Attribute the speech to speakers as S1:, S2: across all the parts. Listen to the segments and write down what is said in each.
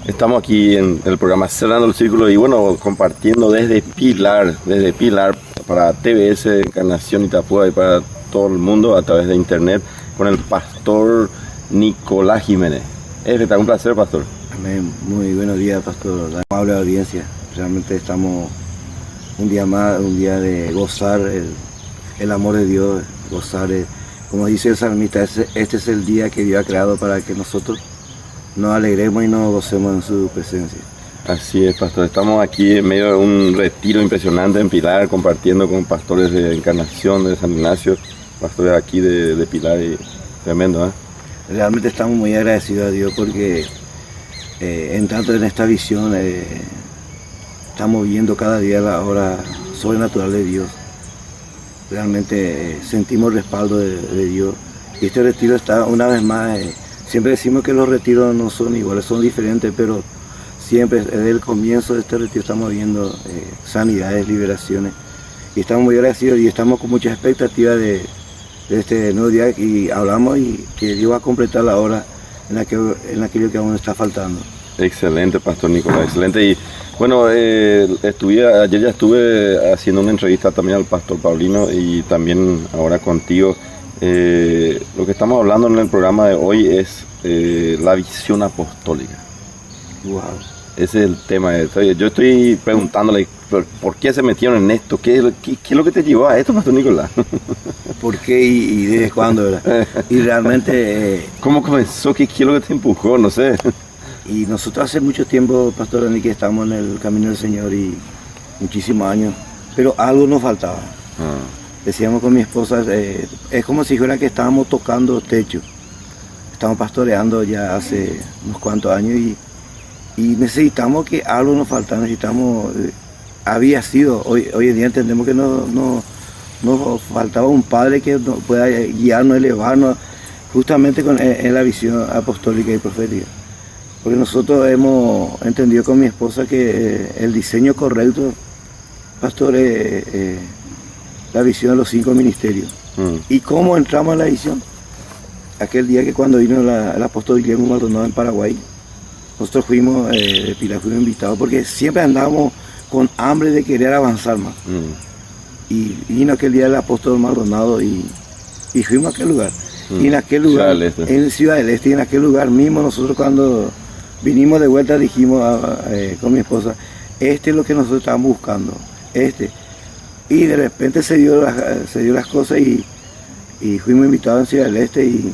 S1: Estamos aquí en el programa Cerrando el Círculo y bueno, compartiendo desde Pilar para TBS, Encarnación Itapúa y para todo el mundo a través de internet con el pastor Nicolás Jiménez. Es un placer, pastor.
S2: Amén. Muy buenos días, pastor. La amable audiencia. Realmente estamos un día más, un día de gozar el amor de Dios, gozar, como dice el salmista, este es el día que Dios ha creado para que nosotros nos alegremos y nos gocemos en su presencia.
S1: Así es, pastor. Estamos aquí en medio de un retiro impresionante en Pilar, compartiendo con pastores de Encarnación, de San Ignacio, pastores aquí de Pilar, y tremendo, ¿eh? Realmente estamos muy agradecidos a Dios porque
S2: entrando en esta visión, estamos viendo cada día la obra sobrenatural de Dios. Realmente sentimos el respaldo de Dios. Y este retiro está una vez más, siempre decimos que los retiros no son iguales, son diferentes, pero siempre desde el comienzo de este retiro estamos viendo sanidades, liberaciones. Y estamos muy agradecidos y estamos con muchas expectativas de este nuevo día y hablamos y que Dios va a completar la obra en aquello que aún está faltando.
S1: Excelente, pastor Nicolás, excelente. Y bueno, ayer ya estuve haciendo una entrevista también al pastor Paulino y también ahora contigo. Lo que estamos hablando en el programa de hoy es la visión apostólica.
S2: Wow.
S1: Ese es el tema. Yo estoy preguntándole por qué se metieron en esto, qué es lo que te llevó a esto, pastor Nicolás.
S2: ¿Por qué y desde cuándo era? Y realmente...
S1: ¿Cómo comenzó? ¿Qué es lo que te empujó? No sé.
S2: Y nosotros hace mucho tiempo, pastor Dani, que estamos en el camino del Señor y muchísimos años, pero algo nos faltaba. Decíamos con mi esposa, es como si fuera que estábamos tocando techo. Estamos pastoreando ya hace unos cuantos años y necesitamos que algo nos faltaba, necesitamos, había sido, hoy en día entendemos que nos faltaba un padre que nos pueda guiarnos, elevarnos, justamente en la visión apostólica y profética. Porque nosotros hemos entendido con mi esposa que el diseño correcto, pastor, es la visión de los 5 ministerios. ¿Y cómo entramos en la visión? Aquel día que cuando vino el apóstol Guillermo Maldonado en Paraguay, nosotros fuimos de Pilar, fuimos invitados, porque siempre andábamos con hambre de querer avanzar más. Y vino aquel día el apóstol Maldonado y fuimos a aquel lugar. Y en aquel lugar, en Ciudad del Este, y en aquel lugar mismo nosotros cuando vinimos de vuelta dijimos con mi esposa, este es lo que nosotros estábamos buscando, y de repente se dio las cosas y fuimos invitados en Ciudad del Este y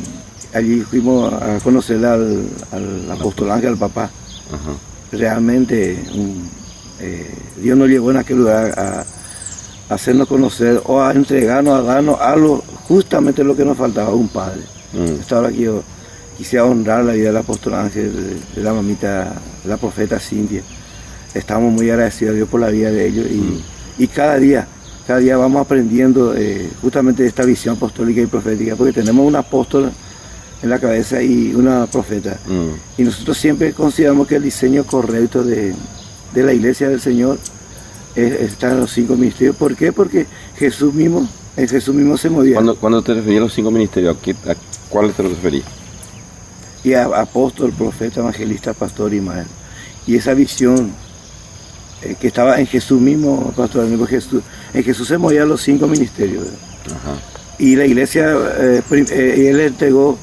S2: allí fuimos a conocer al apóstol Ángel, al papá. Realmente Dios nos llevó en aquel lugar a hacernos conocer o a entregarnos, a darnos algo, justamente lo que nos faltaba, un padre. Esta hora que yo quisiera honrar la vida del apóstol Ángel, de la mamita, de la profeta Cintia. Estamos muy agradecidos a Dios por la vida de ellos y cada día vamos aprendiendo justamente de esta visión apostólica y profética, porque tenemos un apóstol en la cabeza y una profeta. Y nosotros siempre consideramos que el diseño correcto de la iglesia del Señor está en los 5 ministerios. ¿Por qué? Porque en Jesús mismo se movía.
S1: Cuando te referías a los 5 ministerios, ¿a cuáles te referías?
S2: Y a apóstol, profeta, evangelista, pastor y maestro. Y esa visión que estaba en Jesús mismo, pastor, en Jesús se movían los 5 ministerios. Y la iglesia, él entregó,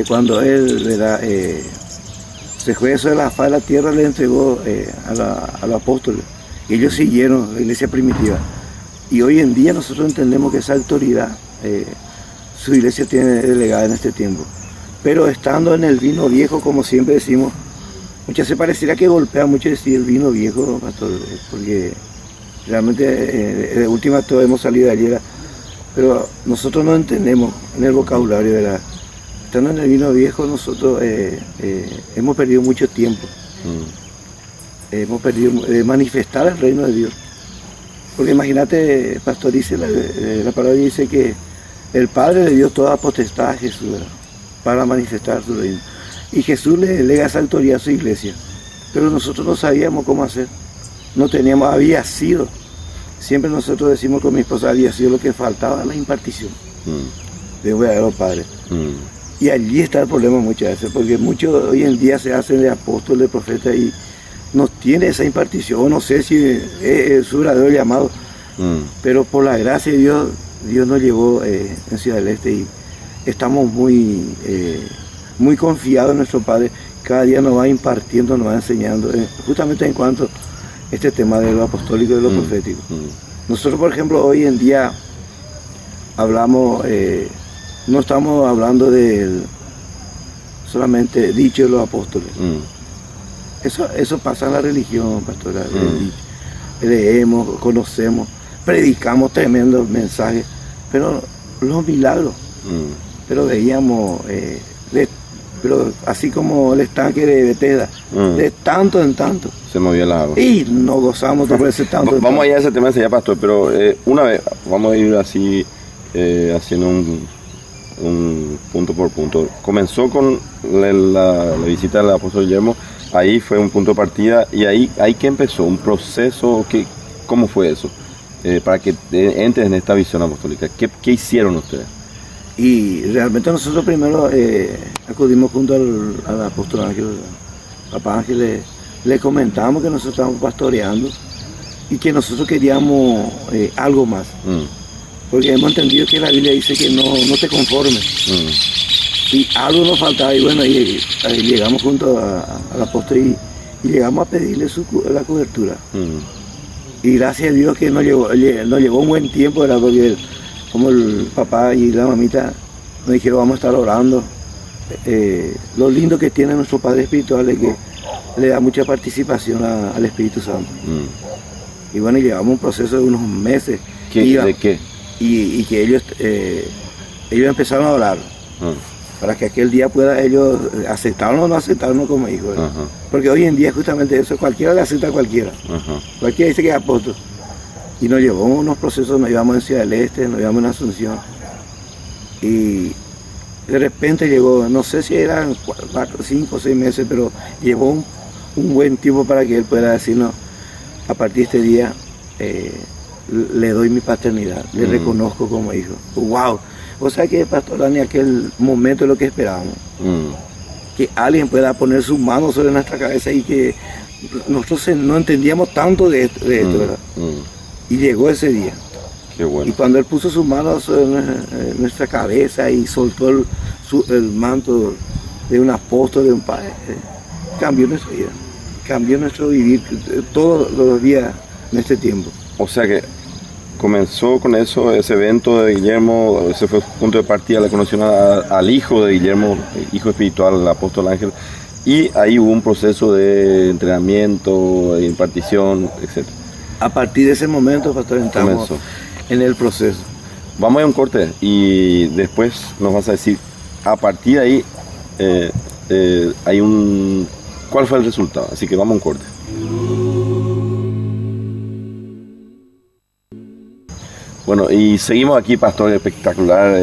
S2: cuando él se fue eso de la faz de la tierra, le entregó a los apóstoles. Y ellos siguieron la iglesia primitiva. Y hoy en día nosotros entendemos que esa autoridad, su iglesia tiene delegada en este tiempo. Pero estando en el vino viejo, como siempre decimos, muchas se pareciera que golpea mucho decir el vino viejo, pastor, porque realmente de última todo hemos salido de ayer, pero nosotros no entendemos en el vocabulario de estando en el vino viejo, nosotros hemos perdido mucho tiempo. Hemos perdido manifestar el reino de Dios. Porque imagínate, pastor, dice la palabra dice que el Padre le dio toda potestad a Jesús, ¿verdad?, para manifestar su reino. Y Jesús le delega esa autoridad a su iglesia. Pero nosotros no sabíamos cómo hacer. No teníamos, había sido. Siempre nosotros decimos con mi esposa, había sido lo que faltaba, la impartición de un verdadero padre. Y allí está el problema muchas veces, porque muchos hoy en día se hacen de apóstoles, de profetas y no tiene esa impartición, no sé si es su verdadero llamado, pero por la gracia de Dios, Dios nos llevó en Ciudad del Este y estamos muy confiados en nuestro Padre. Cada día nos va impartiendo, nos va enseñando, justamente en cuanto a este tema de lo apostólico y de lo profético. Nosotros, por ejemplo, hoy en día hablamos, no estamos hablando de solamente dicho de los apóstoles. Eso pasa en la religión, pastora. Leemos, conocemos, predicamos tremendos mensajes, pero los milagros. Pero veíamos, pero así como el estanque de Betesda, de tanto en tanto.
S1: Se movía la agua.
S2: Y nos gozamos de ese tanto.
S1: Vamos a ir a ese tema enseguida, pastor, pero una vez, vamos a ir así, haciendo un punto por punto. Comenzó con la visita del apóstol Guillermo, ahí fue un punto de partida, y ahí que empezó, un proceso, ¿cómo fue eso? Para que entres en esta visión apostólica, ¿qué hicieron ustedes?
S2: Y realmente nosotros primero acudimos junto al apóstol Ángel, papá Ángel, le comentamos que nosotros estábamos pastoreando y que nosotros queríamos algo más. Porque hemos entendido que la Biblia dice que no te conformes. Y algo nos faltaba y bueno, y llegamos junto al apóstol y llegamos a pedirle la cobertura. Y gracias a Dios que nos llevó un buen tiempo, ¿verdad? Porque como el papá y la mamita nos dijeron vamos a estar orando. Lo lindo que tiene nuestro Padre Espiritual es que le da mucha participación al Espíritu Santo. Y bueno, llevamos un proceso de unos meses.
S1: ¿De qué?
S2: Y que ellos empezaron a orar para que aquel día pueda ellos aceptarnos o no aceptarnos como hijos. Porque hoy en día justamente eso, cualquiera le acepta a cualquiera. Cualquiera dice que es apóstol. Y nos llevó unos procesos, nos llevamos en Ciudad del Este, nos llevamos en Asunción. Y de repente llegó, no sé si eran 4, 5 o 6 meses, pero llevó un buen tiempo para que él pueda decirnos, a partir de este día, le doy mi paternidad, le reconozco como hijo. ¡Wow! O sea que, pastor Dani, aquel momento es lo que esperábamos. Que alguien pueda poner sus manos sobre nuestra cabeza y que nosotros no entendíamos tanto de esto, ¿verdad? Y llegó ese día.
S1: Qué bueno.
S2: Y cuando él puso sus manos en nuestra cabeza y soltó el manto de un apóstol, de un padre, cambió nuestra vida, cambió nuestro vivir todos los días en este tiempo.
S1: O sea que comenzó con eso, ese evento de Guillermo, ese fue punto de partida, le conocieron al hijo de Guillermo, hijo espiritual, el apóstol Ángel, y ahí hubo un proceso de entrenamiento, de impartición, etc.
S2: A partir de ese momento, pastor, entramos en el proceso.
S1: Vamos a un corte y después nos vas a decir, a partir de ahí, ¿cuál fue el resultado? Así que vamos a un corte. Bueno, y seguimos aquí, pastor, espectacular,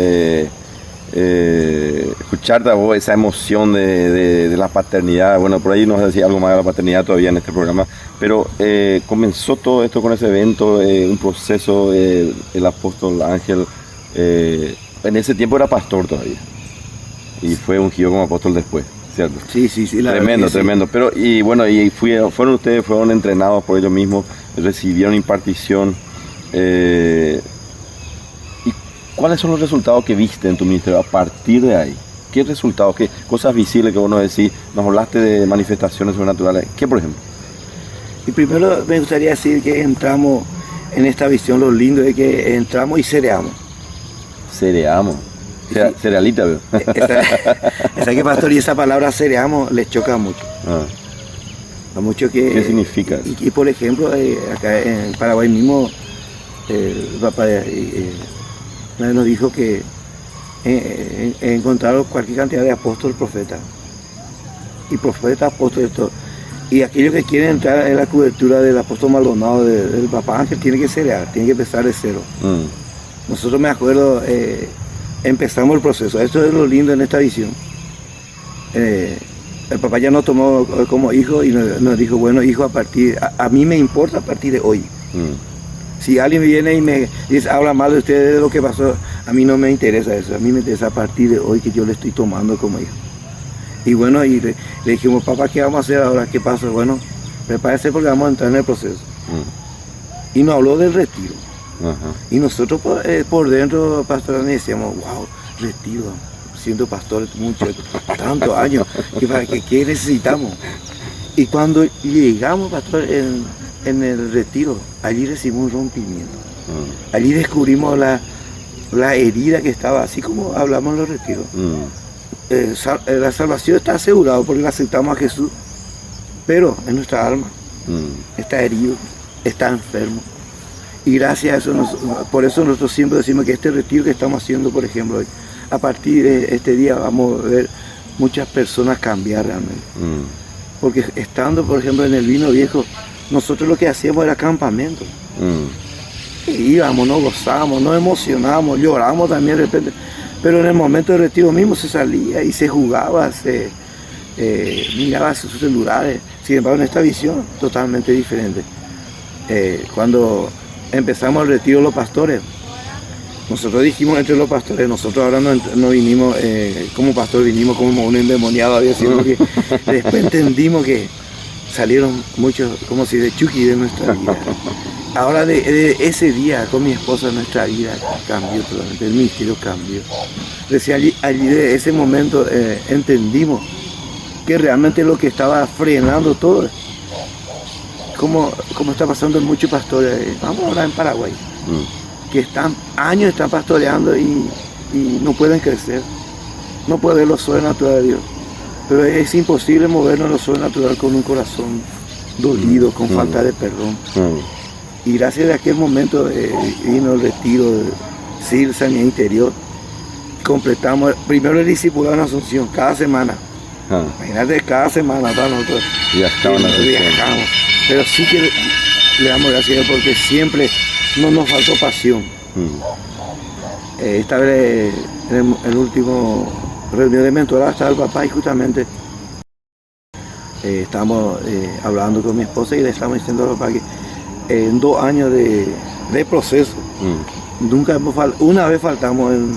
S1: escucharte a vos, esa emoción de la paternidad. Bueno, por ahí nos decía algo más de la paternidad todavía en este programa, pero comenzó todo esto con ese evento, un proceso, el apóstol Ángel, en ese tiempo era pastor todavía, y fue ungido como apóstol después, ¿cierto?
S2: Sí.
S1: Tremendo, tremendo. Pero, y bueno, fueron ustedes, fueron entrenados por ellos mismos, recibieron impartición. ¿Y cuáles son los resultados que viste en tu ministerio a partir de ahí? ¿Qué resultados, qué cosas visibles que vos nos decís? Nos hablaste de manifestaciones sobrenaturales. ¿Qué, por ejemplo?
S2: Y primero me gustaría decir que entramos en esta visión, lo lindo es que entramos y cereamos.
S1: Cereamos. Cerealita, veo.
S2: Esa que, pastor, y esa palabra cereamos les choca mucho. A mucho que,
S1: ¿qué significa eso?
S2: Y por ejemplo, acá en Paraguay mismo, el papá nos dijo que encontraron cualquier cantidad de apóstoles, profetas. Y profetas, apóstoles, todo. Y aquellos que quieren entrar en la cobertura del apóstol Maldonado, del papá Ángel, tiene que cerear, tiene que empezar de cero. Nosotros, me acuerdo, empezamos el proceso. Esto es lo lindo en esta visión. El papá ya nos tomó como hijo y nos dijo, bueno, hijo, a mí me importa a partir de hoy. Si alguien viene y me dice, habla mal de ustedes, de lo que pasó, A mí no me interesa eso, a mí me interesa a partir de hoy que yo le estoy tomando como hijo. Y bueno, le dijimos, papá, ¿qué vamos a hacer ahora? ¿Qué pasa? Bueno, prepárese porque vamos a entrar en el proceso. Y nos habló del retiro.
S1: Ajá.
S2: Y nosotros por dentro, pastor, decíamos, wow, retiro, siendo pastor tantos años, ¿qué necesitamos? Y cuando llegamos, pastor, en el retiro, allí recibimos un rompimiento. Allí descubrimos la herida que estaba, así como hablamos en los retiros. La salvación está asegurada porque la aceptamos a Jesús, pero en nuestra alma está herido, está enfermo. Y gracias a eso, por eso nosotros siempre decimos que este retiro que estamos haciendo, por ejemplo, hoy, a partir de este día vamos a ver muchas personas cambiar realmente. Porque estando, por ejemplo, en el vino viejo, nosotros lo que hacíamos era campamento. Íbamos, nos gozábamos, nos emocionábamos, llorábamos también de repente. Pero en el momento del retiro mismo se salía y se jugaba, se miraba sus celulares. Sin embargo, en esta visión totalmente diferente. Cuando empezamos el retiro de los pastores, nosotros dijimos entre los pastores, nosotros ahora no vinimos, como pastor vinimos como un endemoniado, había sido porque después entendimos que salieron muchos, como si de Chucky de nuestra vida. Ahora de ese día con mi esposa nuestra vida cambió totalmente, el ministerio cambió. Decía, allí de ese momento entendimos que realmente lo que estaba frenando todo, como está pasando en muchos pastores, vamos ahora en Paraguay, que años están pastoreando y no pueden crecer, no pueden ver lo sobrenatural de Dios. Pero es imposible movernos en lo sobrenatural con un corazón dolido, con falta de perdón. Y gracias a aquel momento vino el retiro de Sil, Sanidad Interior. Completamos primero el discipulado en Asunción, cada semana. Imagínate, cada semana para nosotros. Viajamos. Pero sí que le damos gracias a Dios porque siempre no nos faltó pasión. Esta vez en el último reunión de mentorado estaba el papá y justamente estamos hablando con mi esposa y le estamos diciendo al papá que en 2 años de proceso, nunca una vez faltamos en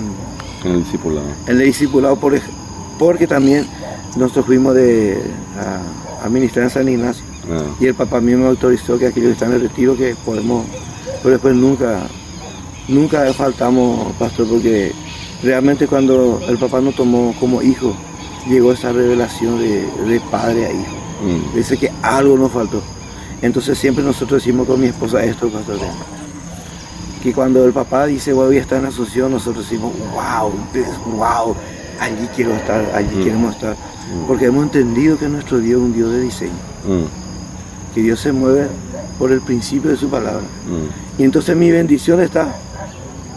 S1: el discipulado.
S2: En el discipulado porque también nosotros fuimos a ministrar en San Ignacio. Y el papá mío me autorizó que aquellos que están en el retiro que podemos, pero después nunca faltamos, pastor, porque realmente cuando el papá nos tomó como hijo, llegó esa revelación de padre a hijo. Dice que algo nos faltó. Entonces siempre nosotros decimos con mi esposa esto, pastor, que cuando el papá dice voy a estar en Asunción, nosotros decimos wow, allí quiero estar, allí queremos estar, porque hemos entendido que nuestro Dios es un Dios de diseño, que Dios se mueve por el principio de su palabra. Y entonces mi bendición está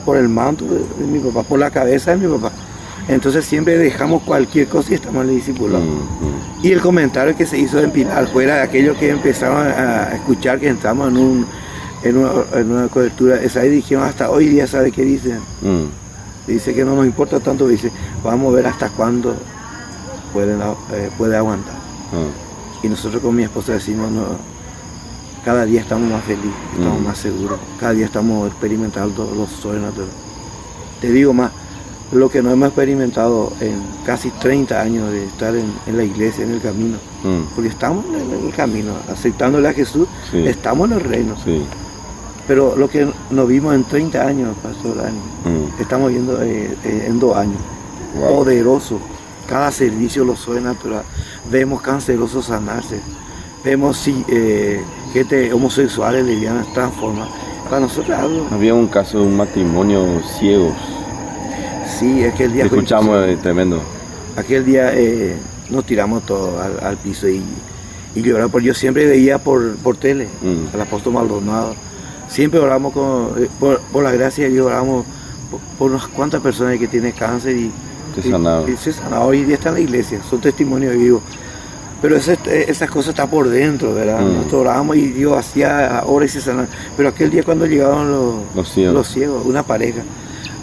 S2: por el manto de mi papá, por la cabeza de mi papá. Entonces siempre dejamos cualquier cosa y estamos en el discipulado. Y el comentario que se hizo en Pilar fuera de aquellos que empezaron a escuchar que entramos en una cobertura, esa y dijeron hasta hoy día, ¿sabe qué dicen? Dice que no nos importa tanto, dice, vamos a ver hasta cuándo puede aguantar. Y nosotros con mi esposa decimos, no, cada día estamos más felices, estamos más seguros, cada día estamos experimentando lo sobrenatural. Te digo más, lo que no hemos experimentado en casi 30 años de estar en la iglesia, en el camino, porque estamos en el camino, aceptándole a Jesús, estamos en el reino. Pero lo que nos vimos en 30 años, pastor Dani, estamos viendo en 2 años, poderoso, cada servicio lo sobrenatural, vemos cancerosos sanarse, vemos gente homosexuales, lesbianas, transformar. Para nosotros algo.
S1: Había un caso de un matrimonio ciego.
S2: Sí, aquel día
S1: escuchamos tremendo.
S2: Aquel día nos tiramos todos al piso y lloramos, porque yo siempre veía por tele al apóstol Maldonado. Siempre oramos por la gracia de Dios, oramos por unas cuantas personas que tienen cáncer y se sanaron. Hoy día están en la iglesia, son testimonios vivos. Pero esas cosas están por dentro, ¿verdad? Nosotros oramos y Dios hacía horas y se sanaron. Pero aquel día cuando llegaron los ciegos, una pareja,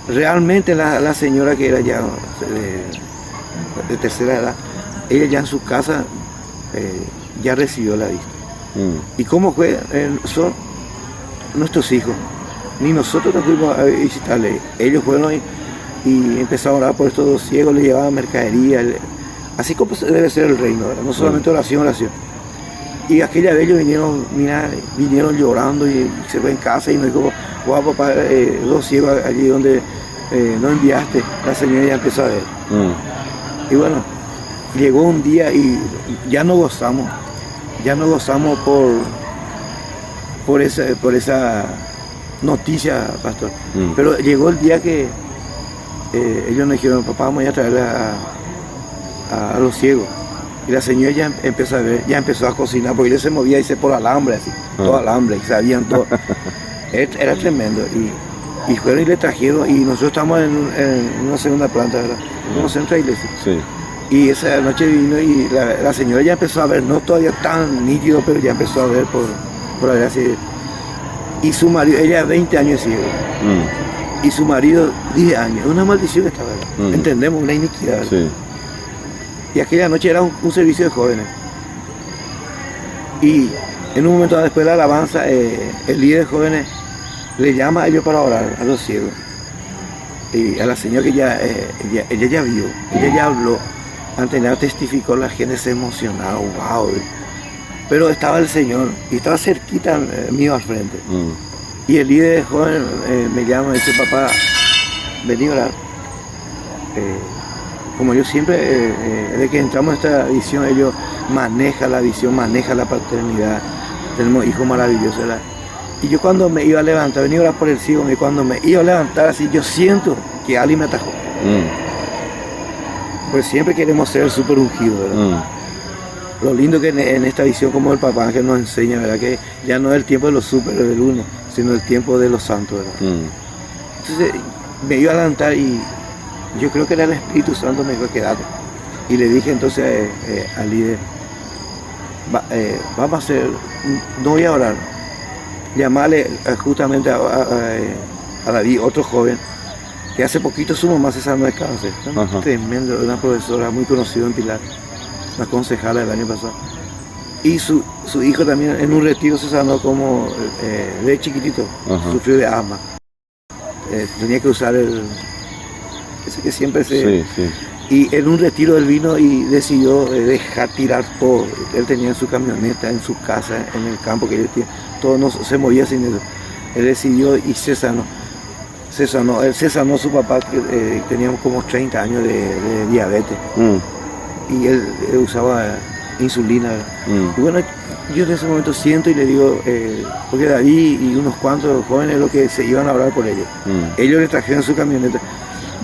S2: realmente la señora que era ya de tercera edad, ella ya en su casa ya recibió la vista. ¿Y cómo fue? Son nuestros hijos. ni nosotros nos fuimos a visitarle. Ellos fueron y empezaron a orar por estos dos ciegos, le llevaban mercadería, así como debe ser el reino, ¿verdad? No solamente oración, oración. Y aquella vez ellos vinieron, mira, vinieron llorando y se fue en casa y nos dijo, wow, papá, dos ciegos allí donde no enviaste. La señora ya empezó a ver. Y bueno, llegó un día y ya no gozamos por esa noticia, pastor. Pero llegó el día que ellos nos dijeron, papá, vamos a ir a traerle a los ciegos. Y la señora ya empezó a ver, ya empezó a cocinar, porque ella se movía por alambre, así, todo alambre, y sabían todo. Era tremendo. Y fueron y le trajeron, y nosotros estamos en una segunda planta, ¿verdad? Como centro de iglesia. Sí. Y esa noche vino y la señora ya empezó a ver, no todavía tan nítido, pero ya empezó a ver por la gracia. Y su marido, ella 20 años ciego. Y su marido 10 años. Una maldición esta, ¿verdad? Entendemos, una iniquidad. Sí. Y aquella noche era un servicio de jóvenes. Y en un momento después de la alabanza, el líder de jóvenes le llama a ellos para orar, a los ciegos. Y a la señora que ella ya vio, ella ya habló, ante nada testificó, la gente se emocionaba, wow. Pero estaba el Señor y estaba cerquita mío al frente. Y el líder de jóvenes me llama y dice, papá, vení a orar. Como yo siempre, desde que entramos en esta visión, ellos manejan la visión, manejan la paternidad. Tenemos hijos maravillosos, ¿verdad? Y yo cuando me iba a levantar, venía a orar por el ciego, y cuando me iba a levantar así, yo siento que alguien me atajó. Pues siempre queremos ser el súper ungido, ¿verdad? Lo lindo que en esta visión, como el papá Ángel nos enseña, ¿verdad? Que ya no es el tiempo de los súper del uno, sino el tiempo de los santos, ¿verdad? Entonces me iba a levantar y yo creo que era el Espíritu Santo, me dijo, quédate. Y le dije entonces al líder, vamos a hacer, no voy a orar, llamarle justamente a David, otro joven, que hace poquito su mamá se sanó de cáncer. Tremendo, una profesora muy conocida en Pilar, una concejala del año pasado. Y su hijo también en un retiro se sanó como de chiquitito, sufrió de asma. Tenía que usar ese que siempre se... Sí. Y en un retiro él vino y decidió dejar tirar todo. Él tenía en su camioneta, en su casa, en el campo que él tenía, todo no, se movía sin eso. Él decidió y se sanó. Él se sanó su papá, que teníamos como 30 años de diabetes. Y él usaba insulina. Y bueno, yo en ese momento siento y le digo, porque David y unos cuantos jóvenes lo que se iban a hablar por ellos. Ellos le trajeron su camioneta.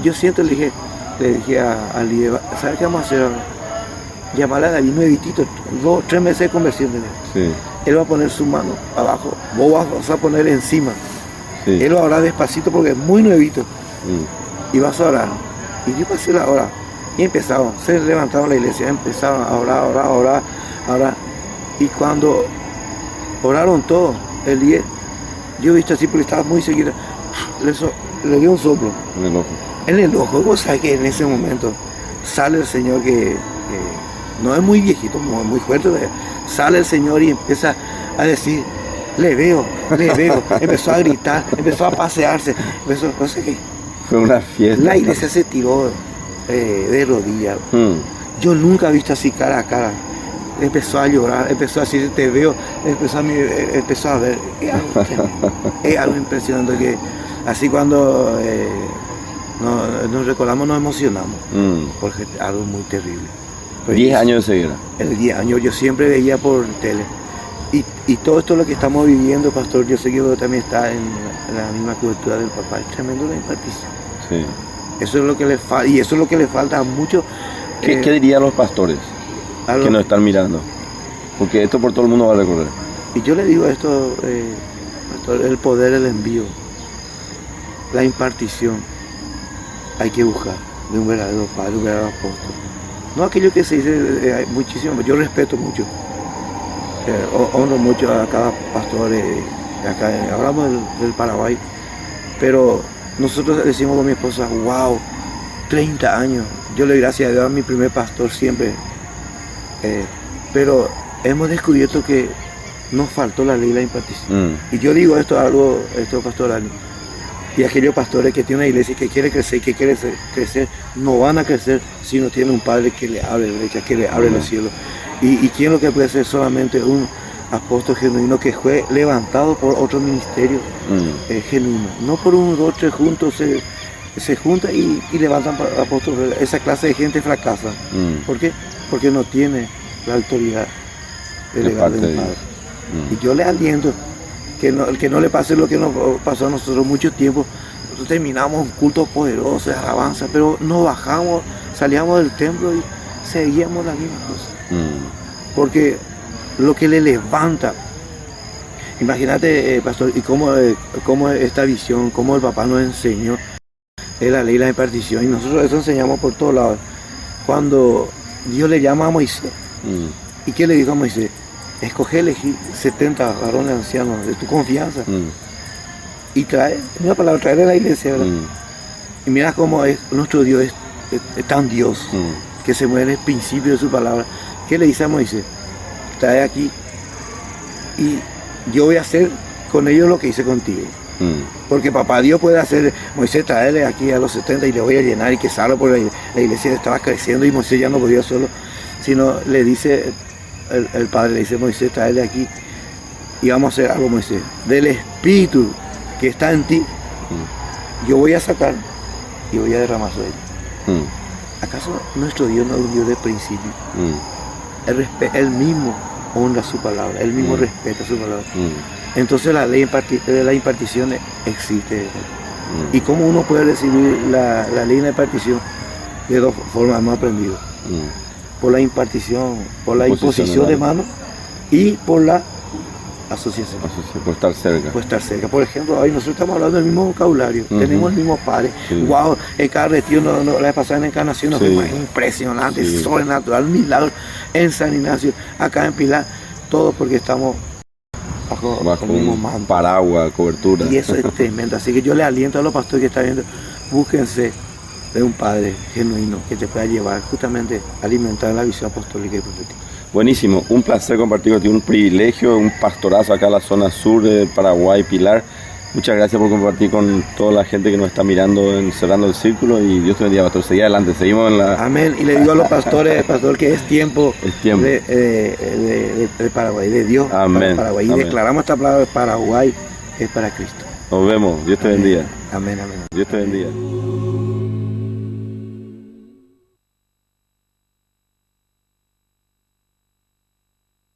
S2: Yo siento, le dije al líder, ¿sabes qué vamos a hacer ahora? Llamarle a David nuevitito, 2, 3 meses de conversión de él. Sí. Él va a poner su mano abajo, vos vas a poner encima. Sí. Él va a orar despacito porque es muy nuevito. Y vas a orar. Y yo pasé la hora. Y empezaron, se levantaron la iglesia, empezaron a orar. Y cuando oraron todos, el líder, yo he visto así porque estaba muy seguido, le dio un soplo. En el ojo, vos sabés que en ese momento sale el Señor que no es muy viejito, muy fuerte, sale el Señor y empieza a decir, le veo, empezó a gritar, empezó a pasearse, no sé qué.
S1: Fue una fiesta.
S2: La iglesia se tiró de rodillas. Yo nunca he visto así cara a cara. Empezó a llorar, empezó a decir, te veo, empezó a ver. Es algo impresionante que así cuando nos recordamos, nos emocionamos, porque es algo muy terrible.
S1: Pero 10 años de ceguera.
S2: En 10 años, yo siempre veía por tele. Y todo esto lo que estamos viviendo, pastor, yo sé que también está en la misma cobertura del papá. Es tremendo la impartición. Sí. Eso es lo que le falta, y eso es lo que le falta a muchos.
S1: ¿Qué dirían los pastores que nos están mirando? Porque esto por todo el mundo va a recorrer.
S2: Y yo le digo esto, pastor, el poder, el envío, la impartición, hay que buscar de un verdadero padre, un verdadero apóstol. No aquello que se dice muchísimo, yo respeto mucho, honro mucho a cada pastor, acá hablamos del Paraguay, pero nosotros decimos con mi esposa, wow, 30 años, yo le doy gracias a Dios a mi primer pastor siempre, pero hemos descubierto que nos faltó la ley de la impartición. Y yo digo esto pastoral, y aquellos pastores que tienen una iglesia que quiere crecer, crecer, no van a crecer si no tienen un padre que le abre brechas, que le abre los cielos. ¿Y quién es lo que puede ser? Solamente un apóstol genuino que fue levantado por otro ministerio genuino, no por un o tres juntos se junta y levantan apóstoles. Esa clase de gente fracasa. ¿Por qué? Porque no tiene la autoridad delegada de un padre. Y yo le aliento que no le pase lo que nos pasó a nosotros mucho tiempo. Nosotros terminamos un culto poderoso de alabanza, pero no bajamos, salíamos del templo y seguíamos las mismas cosas. Porque lo que le levanta, imagínate, pastor, y cómo esta visión, cómo el papá nos enseñó, es la ley de la impartición, y nosotros eso enseñamos por todos lados. Cuando Dios le llama a Moisés, ¿y qué le dijo a Moisés? Elegí 70 varones ancianos de tu confianza y traer a la iglesia, ¿verdad? Y mira cómo es nuestro Dios, es tan Dios que se mueve en el principio de su palabra. ¿Qué le dice a Moisés? Trae aquí y yo voy a hacer con ellos lo que hice contigo. Porque papá Dios puede hacer, Moisés traerle aquí a los 70 y le voy a llenar y que salga por la iglesia estaba creciendo y Moisés ya no podía solo, sino le dice el padre, le dice Moisés, traerle aquí y vamos a hacer algo, Moisés, del espíritu que está en ti, yo voy a sacar y voy a derramar sobre él. ¿Acaso nuestro Dios no es un Dios de principio? Él mismo honra su palabra, él mismo respeta su palabra. Entonces la ley de la impartición existe. ¿Y cómo uno puede recibir la ley de la impartición? De dos formas hemos aprendido. Por la impartición, por la imposición de manos y por la asociación.
S1: Por estar cerca.
S2: Por estar cerca. Por ejemplo, hoy nosotros estamos hablando del mismo vocabulario, tenemos el mismo padre. Wow, en cada retiro, la vez pasada en Encarnación nos fuimos impresionante, sobrenatural, milagro en San Ignacio, acá en Pilar, todo porque estamos bajo el mismo manto.
S1: Paraguas, cobertura.
S2: Y eso es tremendo. Así que yo le aliento a los pastores que están viendo, búsquense de un padre genuino que te pueda llevar justamente a alimentar la visión apostólica y profética.
S1: Buenísimo, un placer compartir contigo, un privilegio, un pastorazo acá en la zona sur de Paraguay, Pilar. Muchas gracias por compartir con toda la gente que nos está mirando, cerrando el círculo, y Dios te bendiga, pastor. Seguí adelante, seguimos en la...
S2: Amén. Y le digo a los pastores, pastor, que es tiempo, de Paraguay, de Dios.
S1: Amén.
S2: Para Paraguay. Y
S1: amén.
S2: Declaramos esta palabra de Paraguay es para Cristo.
S1: Nos vemos, Dios te bendiga.
S2: Amén, amén.
S1: Dios te bendiga.